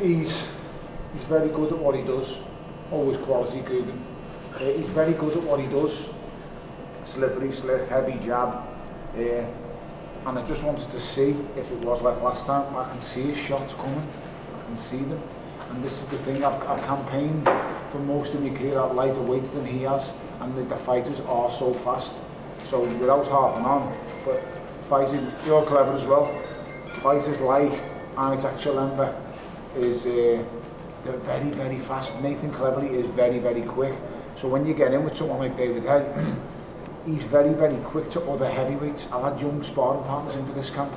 He's very good at what he does. Always quality cooking. He's very good at what he does. Slippery, slick, heavy jab. And I just wanted to see if it was like last time. I can see his shots coming. I can see them. And this is the thing, I've campaigned for most of my career at lighter weights than he has, and the fighters are so fast. So without harping on, but fighting, you're clever as well. Fighters like Isaac Chalemba is they're very, very fast. Nathan Cleverly is very, very quick. So when you get in with someone like David Haye, he's very, very quick to other heavyweights. I've had young sparring partners in for this camp,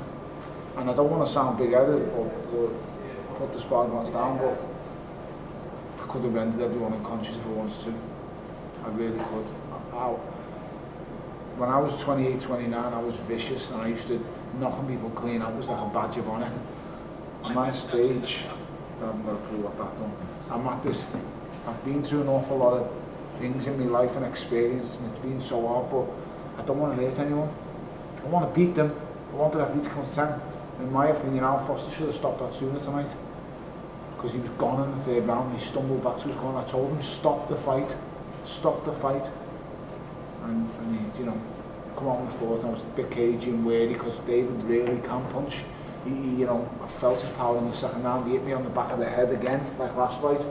and I don't want to sound big-headed or put the sparring partners down, but I could have rendered everyone unconscious if I wanted to. I really could. When I was 28, 29, I was vicious, and I used to knocking people clean out was like a badge of honour. I'm at a stage, I haven't got a clue what that done. I'm at this, I've been through an awful lot of things in my life and experience, and it's been so hard, but I don't want to hurt anyone. I want to beat them. I want the referee to come to 10. In my opinion, Al Foster should have stopped that sooner tonight, because he was gone in the third round. He stumbled back to his corner. I told him, stop the fight, and he, you know, come on the fourth. I was a bit cagey and wary because David really can punch. You know, I felt his power in the second round. He hit me on the back of the head again, like last fight,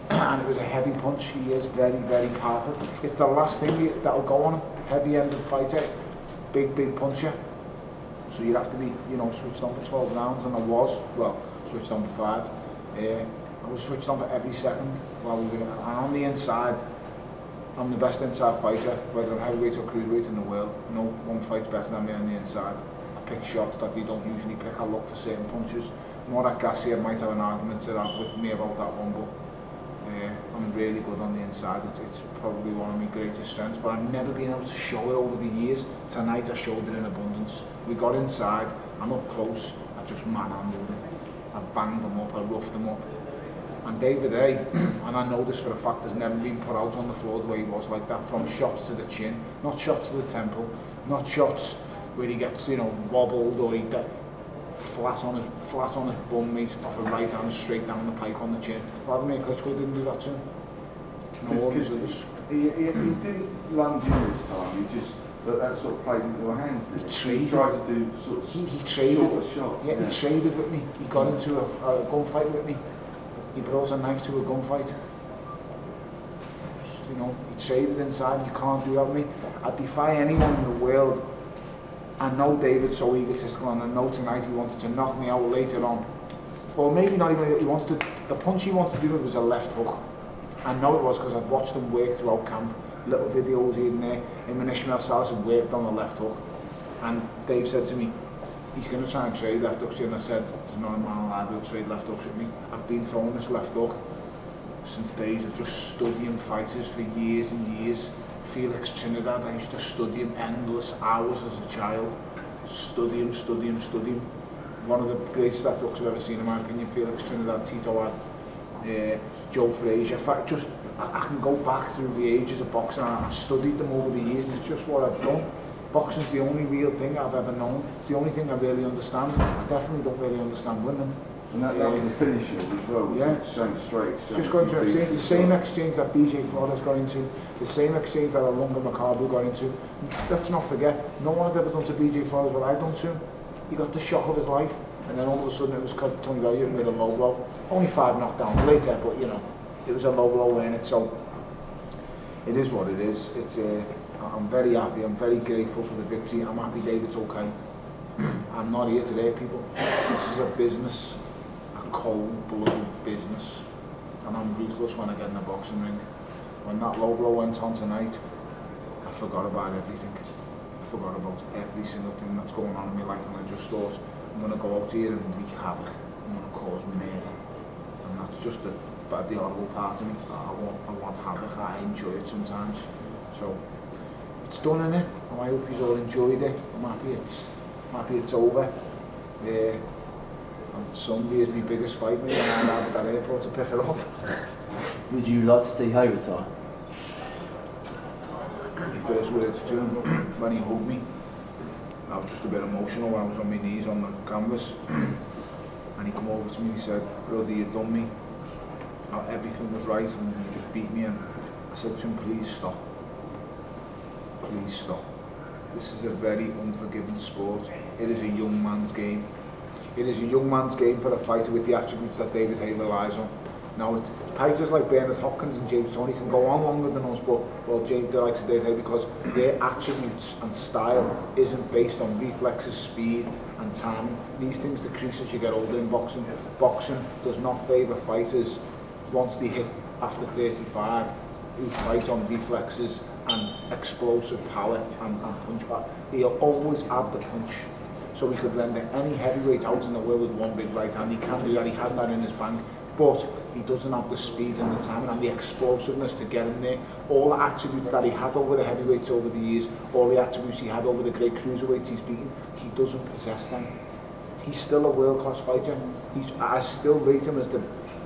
and it was a heavy punch. He is very, very powerful. It's the last thing that'll go on him. Heavy-ended fighter, big puncher. So you'd have to be, you know, switched on for 12 rounds, and I was, well, switched on for 5. I was switched on for every second while we were, and on the inside, I'm the best inside fighter, whether I'm heavyweight or cruiserweight in the world. No one fight's better than me on the inside. I pick shots that they don't usually pick. I look for certain punches. More at Garcia might have an argument to have with me about that one, but I'm really good on the inside. It's probably one of my greatest strengths, but I've never been able to show it over the years. Tonight I showed it in abundance. We got inside, I'm up close, I just manhandled him. I banged him up, I roughed him up. And David Haye, and I know this for a fact, has never been put out on the floor the way he was like that, from shots to the chin, not shots to the temple, not shots where he gets, you know, wobbled or he gets flat on his bum, mate, off a right hand straight down the pipe on the chin. Vladimir Klitschko didn't do that to him. No orders of this. He didn't lunge in this time, he just, that sort of played into your hands, didn't he? He tried to do sort of he traded shots. Yeah, he traded with me. He got into a gunfight with me. He brought a knife to a gunfight. You know, he traded inside. You can't do that with me. I defy anyone in the world. I know David's so egotistical, and I know tonight he wanted to knock me out later on. Or maybe not even, he wanted to, the punch he wanted to do was a left hook. I know it was because I'd watched him work throughout camp. Little videos here and there. Him and Ishmael Salas had worked on the left hook. And Dave said to me, he's going to try and trade left hooks, and I said, there's not a man alive who'll trade left hooks with me. I've been throwing this left hook since days of just studying fighters for years and years. Felix Trinidad, I used to study him endless hours as a child. Study him. One of the greatest left hooks I've ever seen in my opinion, Felix Trinidad, Tito had, Joe Frazier. In fact, just, I can go back through the ages of boxing, and I've studied them over the years, and it's just what I've done. Boxing's the only real thing I've ever known. It's the only thing I really understand. I definitely don't really understand women. And that was the finisher as well, yeah. Exchange straight. Just going to exchange, the same exchange that BJ Flores got into, the same exchange that Alunga Makabu got into. Let's not forget, no one had ever done to BJ Flores what I'd done to him. He got the shock of his life, and then all of a sudden it was Tony Bellew with a low blow. Only 5 knockdowns later, but you know, it was a low blow in it, so it is what it is. It's I'm very happy, I'm very grateful for the victory. I'm happy David's okay. I'm not here today, people. This is a business, a cold-blooded business, and I'm ruthless when I get in a boxing ring. When that low blow went on tonight, I forgot about everything. I forgot about every single thing that's going on in my life, and I just thought, I'm going to go out here and wreak havoc. I'm going to cause murder. And that's just the horrible part of me. I want havoc, I enjoy it sometimes. So, it's done, innit? And I hope you all enjoyed it. I'm happy it's over. And Sunday is my biggest fight, mate, and I'll have at that airport to pick it up. Would you like to see Haye retire? My first words to him when he hugged me, I was just a bit emotional when I was on my knees on the canvas. And he come over to me and he said, brother, you done me. Everything was right and you just beat me. And I said to him, please stop. Please stop. This is a very unforgiving sport. It is a young man's game. It is a young man's game for a fighter with the attributes that David Haye relies on. Now, fighters like Bernard Hopkins and James Toney can go on longer than us, but the likes of David Haye, because their attributes and style isn't based on reflexes, speed and timing. These things decrease as you get older in boxing. Boxing does not favour fighters once they hit after 35 who fight on reflexes and explosive power and punch back. He'll always have the punch. So we could render any heavyweight out in the world with one big right hand. He can do that, he has that in his bank. But he doesn't have the speed and the timing and the explosiveness to get in there. All the attributes that he had over the heavyweights over the years, all the attributes he had over the great cruiserweights he's beaten, he doesn't possess them. He's still a world-class fighter. I still rate him as the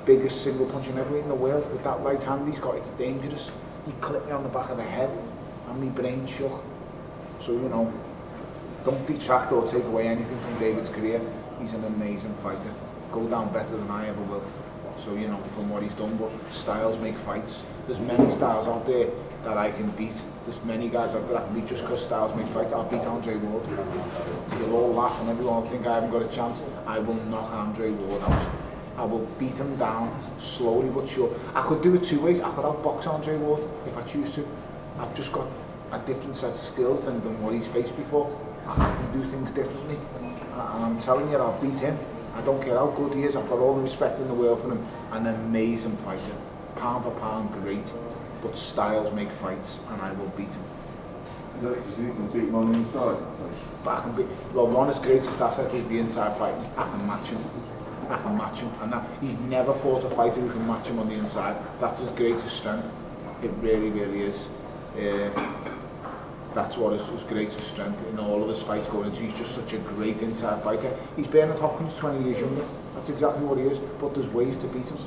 biggest single punching heavyweight in the world. With that right hand he's got, it's dangerous. He clipped me on the back of the head and my brain shook. So, you know, don't detract or take away anything from David's career. He's an amazing fighter. Go down better than I ever will. So, you know, from what he's done, but styles make fights. There's many styles out there that I can beat. There's many guys out there I can beat just because styles make fights. I'll beat Andre Ward. You'll all laugh and everyone will think I haven't got a chance. I will knock Andre Ward out. I will beat him down slowly but sure. I could do it two ways. I could outbox Andre Ward if I choose to. I've just got a different set of skills than what he's faced before. I can do things differently. And I'm telling you, I'll beat him. I don't care how good he is, I've got all the respect in the world for him. An amazing fighter, pound for pound, great. But styles make fights, and I will beat him. That's because you can beat him on the inside. But I can beat. Well, Ron's greatest asset is the inside fighting. I can match him. I can match him, and he's never fought a fighter who can match him on the inside. That's his greatest strength. It really, really is. That's what his greatest strength in all of his fights going into. He's just such a great inside fighter. He's Bernard Hopkins, 20 years younger. That's exactly what he is. But there's ways to beat him,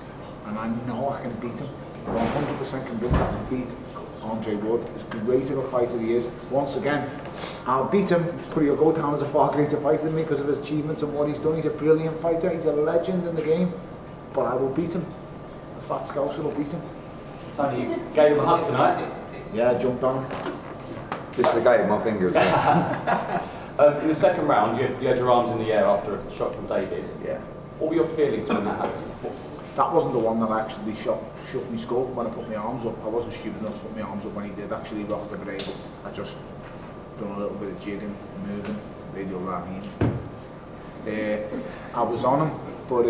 and I know I can beat him. 100% convinced I can beat Andre Ward. As great of a fighter he is, once again, I'll beat him, but he'll go down as a far greater fighter than me because of his achievements and what he's done. He's a brilliant fighter. He's a legend in the game. But I will beat him. The fat scouser will beat him. Tony, you gave him a hug tonight. Yeah, I jumped on him. Dislocated my fingers. In the second round, you had your arms in the air after a shot from David. Yeah. What were your feelings when that happened? That wasn't the one that actually shook me skull when I put my arms up. I wasn't stupid enough to put my arms up when he did actually rock the brain. I just done a little bit of jigging, moving, radio Rahim. I was on him, but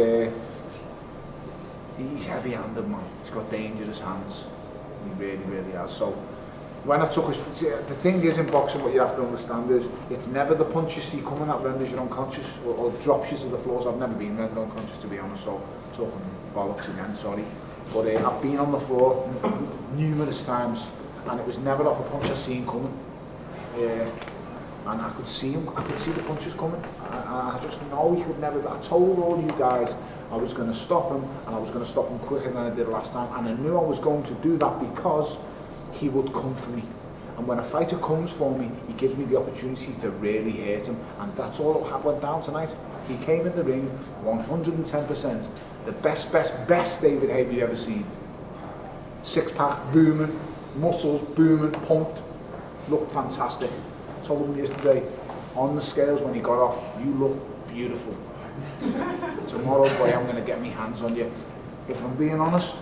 he's heavy-handed, man. He's got dangerous hands. He really, really has. So when I took the thing is in boxing, what you have to understand is it's never the punch you see coming that renders you unconscious or drops you to the floor. So I've never been rendered unconscious, to be honest. So talking bollocks again, sorry. But I've been on the floor numerous times, and it was never off a punch I seen coming. And I could see him. I could see the punches coming. I just know he could never. I told all you guys I was going to stop him, and I was going to stop him quicker than I did last time. And I knew I was going to do that because he would come for me. And when a fighter comes for me, he gives me the opportunity to really hurt him. And that's all that went down tonight. He came in the ring 110%. The best David Haye you've ever seen. Six-pack booming, muscles booming, pumped. Looked fantastic. I told him yesterday, on the scales when he got off, you look beautiful. Tomorrow, boy, I'm going to get my hands on you. If I'm being honest,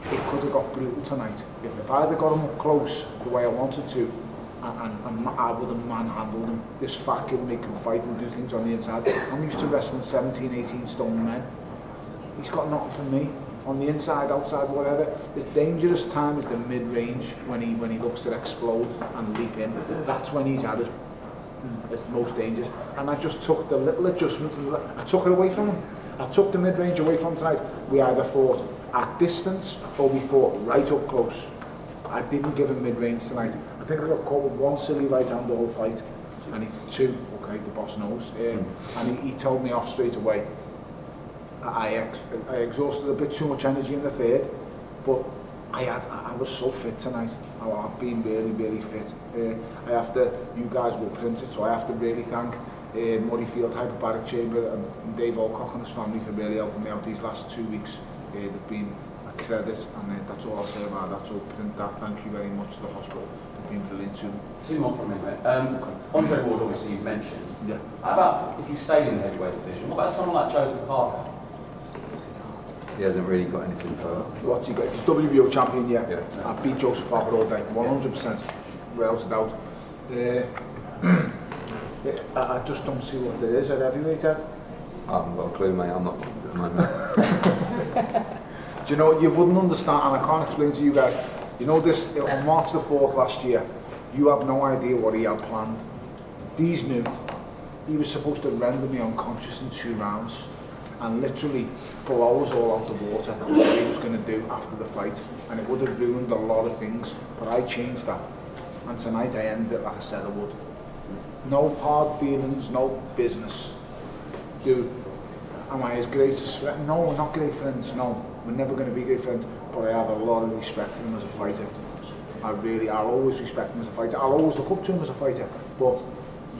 it could have got brutal tonight. If I'd have got him up close the way I wanted to, and I would have manhandled him. This fat kid can fight and do things on the inside. I'm used to wrestling 17, 18 stone men. He's got nothing for me. On the inside, outside, whatever. His dangerous time is the mid-range when he looks to explode and leap in. That's when he's at it. It's most dangerous. And I just took the little adjustments and I took it away from him. I took the mid-range away from him tonight. We either fought at distance or we fought right up close. I didn't give him mid-range tonight. I think I got caught with one silly right hand the whole fight. And two, okay, the boss knows. And he told me off straight away. I exhausted a bit too much energy in the third, but I was so fit tonight. I've been really, really fit. You guys will print it, so I have to really thank Murrayfield hyperbaric chamber, and Dave Alcock and his family for really helping me out these last 2 weeks. They've been a credit, and that's all I'll say about that. So print that, thank you very much to the hospital. They've been brilliant too. Two more from me, mate. Andre Ward, obviously you've mentioned. Yeah. How about if you stayed in the heavyweight division? What about someone like Joseph Parker? He hasn't really got anything for What's he got? If he's WBO champion, yeah. Yeah. I beat Joseph Parker all day, 100%, without a doubt. I just don't see what there is at heavyweight, Ed. I haven't got a clue, mate. I'm not at the moment. Do you know, you wouldn't understand, and I can't explain to you guys, you know this, on March the 4th last year, you have no idea what he had planned. These knew he was supposed to render me unconscious in 2 rounds, and literally blow us all out the water, what he was going to do after the fight, and it would have ruined a lot of things, but I changed that, and tonight I ended it like I said I would. No hard feelings, no business. Dude, am I his greatest friend? No, we're not great friends, no. We're never going to be great friends, but I have a lot of respect for him as a fighter. I'll always respect him as a fighter. I'll always look up to him as a fighter, but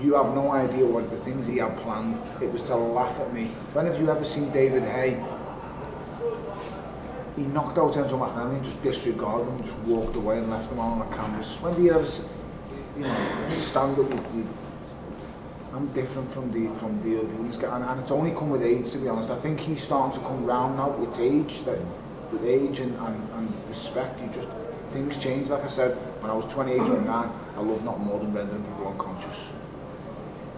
you have no idea what the things he had planned. It was to laugh at me. When have you ever seen David Haye? He knocked out Enzo McNally and just disregarded him and just walked away and left him on the canvas. When do you ever, stand up with I'm different from the other ones, and it's only come with age, to be honest. I think he's starting to come round now with age, with age and respect. Things change. Like I said, when I was 28, 29, I loved not more than rendering people unconscious.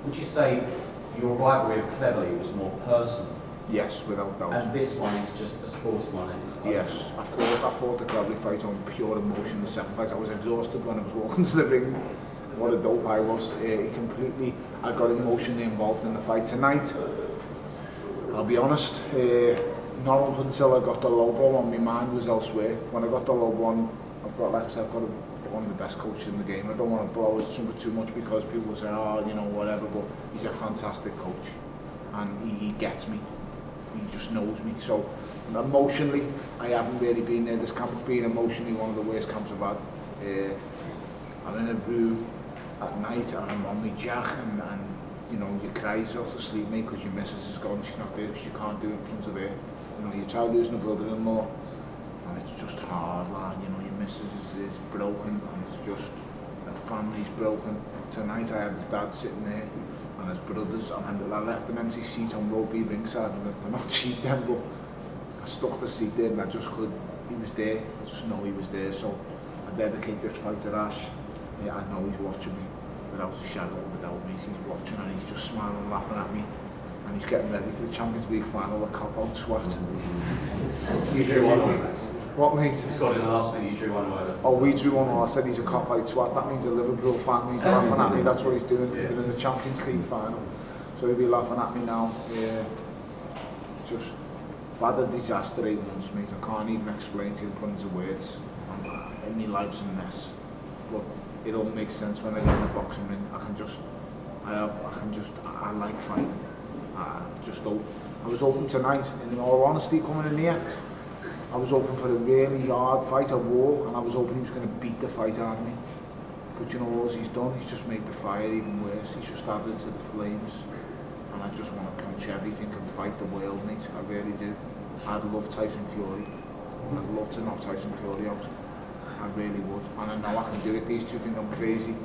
Would you say your rivalry with Cleverly was more personal? Yes, without doubt. And this one is just a sports one, and it's yes, I fought the Cleverly fight on pure emotion. The second fight, I was exhausted when I was walking to the ring. What a dope I was. I got emotionally involved in the fight tonight. I'll be honest, not up until I got the low blow on, my mind was elsewhere. When I got the low one, like I said, I've got one of the best coaches in the game. I don't want to blow his trumpet too much because people say, oh, whatever, but he's a fantastic coach. And he gets me. He just knows me. So emotionally, I haven't really been there. This camp has been emotionally one of the worst camps I've had. I'm in a room at night and I'm on my jack and you cry yourself to sleep, mate, because your missus is gone, she's not there because you can't do it in front of her. Your child losing a brother-in-law, and it's just hard, lad. Your missus is broken and it's just, the family's broken. Tonight I had his dad sitting there and his brothers, and I left an empty seat on rugby ringside, and they're not cheap then, but I stuck the seat there and I just could, he was there, I just know he was there, so I dedicate this fight to Ash. Yeah, I know he's watching me without a shadow of a doubt, mate. He's watching and he's just smiling and laughing at me, and he's getting ready for the Champions League final, the cop-out swat. You drew one away. What, mate? You scored in the last minute, you drew one away. Oh, we drew one away. I said he's a cop-out swat. That means a Liverpool fan. He's laughing at me. That's what he's doing. He's doing the Champions League final, so he'll be laughing at me now. Yeah. Just had a disaster 8 months, mate. I can't even explain to you, put into words. My life's a mess, but it all makes sense when I get in the boxing ring. I like fighting. I was open tonight, in all honesty, coming in here. I was open for a really hard fight, a war, and I was hoping he was going to beat the fight out of me. But you know what he's done? He's just made the fire even worse. He's just added to the flames. And I just want to punch everything and fight the world, mate. I really do. I'd love Tyson Fury. I'd love to knock Tyson Fury out. I really would, and I know I can do it. These two think I'm crazy,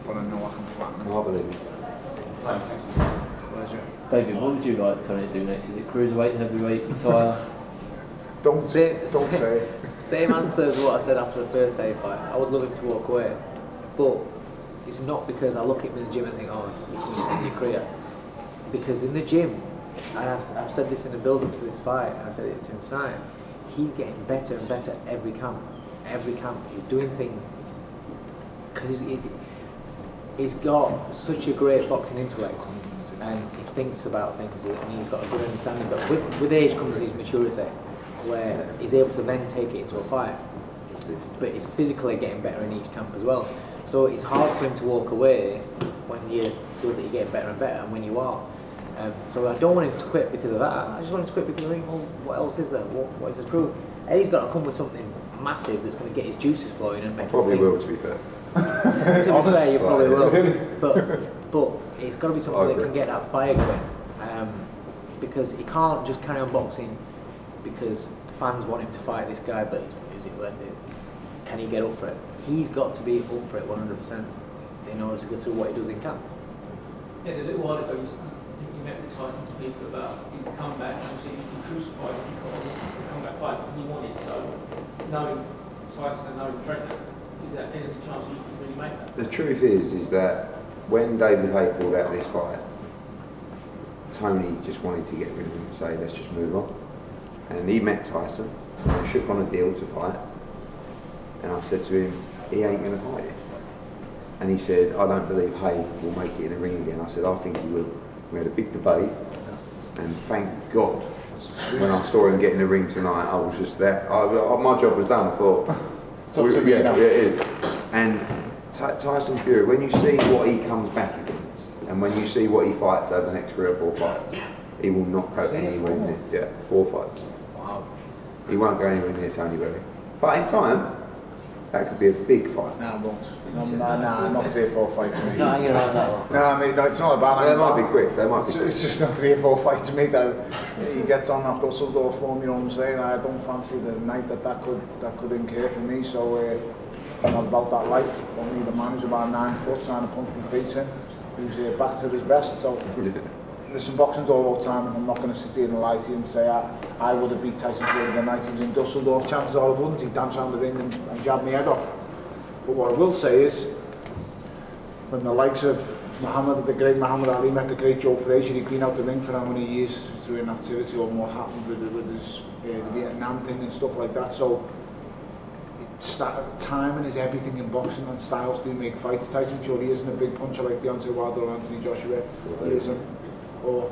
but I know I can flatten them. I believe it. Pleasure. David, what would you like Tony to do next? Is it cruiserweight, heavyweight, retire? Don't say. Same answer as what I said after the first day fight. I would love him to walk away, but it's not because I look at him in the gym and think, oh, you can end your career. Because in the gym, I've said this in the build-up to this fight, and I said it to him tonight, he's getting better and better every camp. Every camp, he's doing things because he's got such a great boxing intellect, and he thinks about things, and he's got a good understanding. But with age comes his maturity, where he's able to then take it into a fight. But he's physically getting better in each camp as well. So it's hard for him to walk away when you feel that you're getting better and better, and when you are. So I don't want him to quit because of that. I just want him to quit because I think, well, what else is there? What is his proof? Eddie's got to come with something massive that's going to get his juices flowing and make Probably will, to be fair. To be fair, you probably will. But it's got to be something that can get that fire going. Because he can't just carry on boxing because the fans want him to fight this guy, but is it worth it? Can he get up for it? He's got to be up for it 100% in order to go through what he does in camp. Yeah, a little while ago, you met with Tyson to speak about his comeback. Obviously, he crucified him because the comeback fights that he wanted. So, knowing Tyson and knowing Frederick, is there any chance you can really make that? The truth is that when David Haye pulled out this fight, Tony just wanted to get rid of him and say, let's just move on. And he met Tyson, and shook on a deal to fight. And I said to him, he ain't going to fight you. And he said, I don't believe Haye will make it in the ring again. I said, I think he will. We had a big debate, and thank God, when I saw him get in the ring tonight, I was just there. My job was done. I thought, yeah, it is. And Tyson Fury, when you see what he comes back against, and when you see what he fights over the next 3 or 4 fights, he will not go anywhere near. Yeah, 4 fights. Wow. He won't go anywhere near Tony Bellew. But in time, that could be a big fight. No, it won't. Not 3 or 4 fights to me. Not hanging around that long. No, I mean, no, it's not about They might be quick. They might be quick. It's just not 3 or 4 fights to me. He gets on that Dusseldorf form, you know what I'm saying? I don't fancy the night that could incur for me. So I'm not about that life. I don't need a man who's about 9 foot trying to punch my face in, who's back to his best. So listen, boxing's all about time, and I'm not going to sit here and lie to you and say I would have beat Tyson Fury the night he was in Dusseldorf. Chances are I wouldn't. He'd dance around the ring and jab my head off. But what I will say is, when the likes of the great Muhammad Ali met the great Joe Frazier, he'd been out the ring for how many years through inactivity, or what happened with his the Vietnam thing and stuff like that. So timing is everything in boxing, and styles do make fights. Tyson Fury isn't a big puncher like Deontay Wilder or Anthony Joshua. He isn't. Or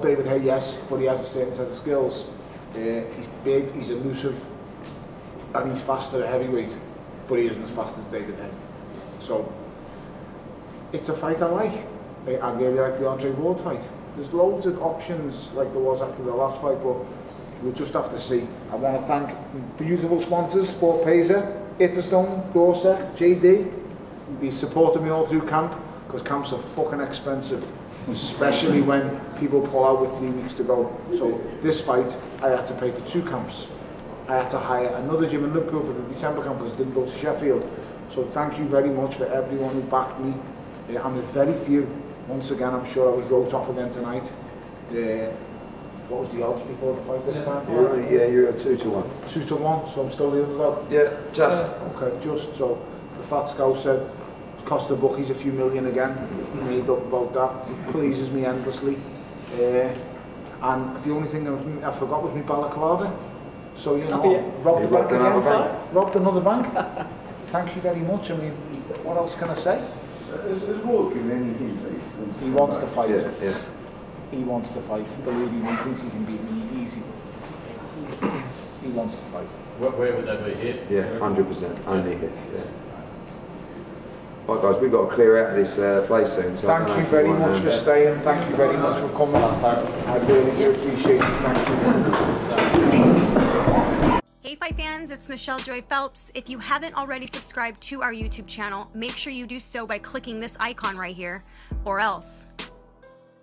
David Haye, yes, but he has a certain set of skills. He's big, he's elusive, and he's faster at heavyweight, but he isn't as fast as David Haye. So it's a fight I like. I really like the Andre Ward fight. There's loads of options like there was after the last fight, but we'll just have to see. I want to thank the beautiful sponsors, Sport Payser, Itterstone, Dorset, JD. You'll be supporting me all through camp, because camps are fucking expensive, especially when people pull out with 3 weeks to go. So this fight, I had to pay for 2 camps. I had to hire another gym in Liverpool for the December camp because I didn't go to Sheffield. So thank you very much for everyone who backed me. And there's very few. Once again, I'm sure I was wrote off again tonight. What was the odds before the fight this time? You're at 2 to 1. 2 to 1, so I'm still the underdog? Yeah, just. Okay, just. So the fat scout said, cost the bookies a few million again. He made up about that. It pleases me endlessly. And the only thing I forgot was my balaclava. So, you know, robbed the bank again. Robbed another bank. Thank you very much. I mean, what else can I say? Has Ward given any hint? He wants to fight. Yeah. He wants to fight. Believe me, he thinks he can beat me easy. He wants to fight. Where would that be? Here? Yeah, 100%. Only here. Yeah. Right, guys, we've got to clear out this place soon. So thank you very much for staying. Thank you very much for coming. I really do appreciate it. Thank you. Hey Fight fans, it's Michelle Joy Phelps. If you haven't already subscribed to our YouTube channel, make sure you do so by clicking this icon right here, or else.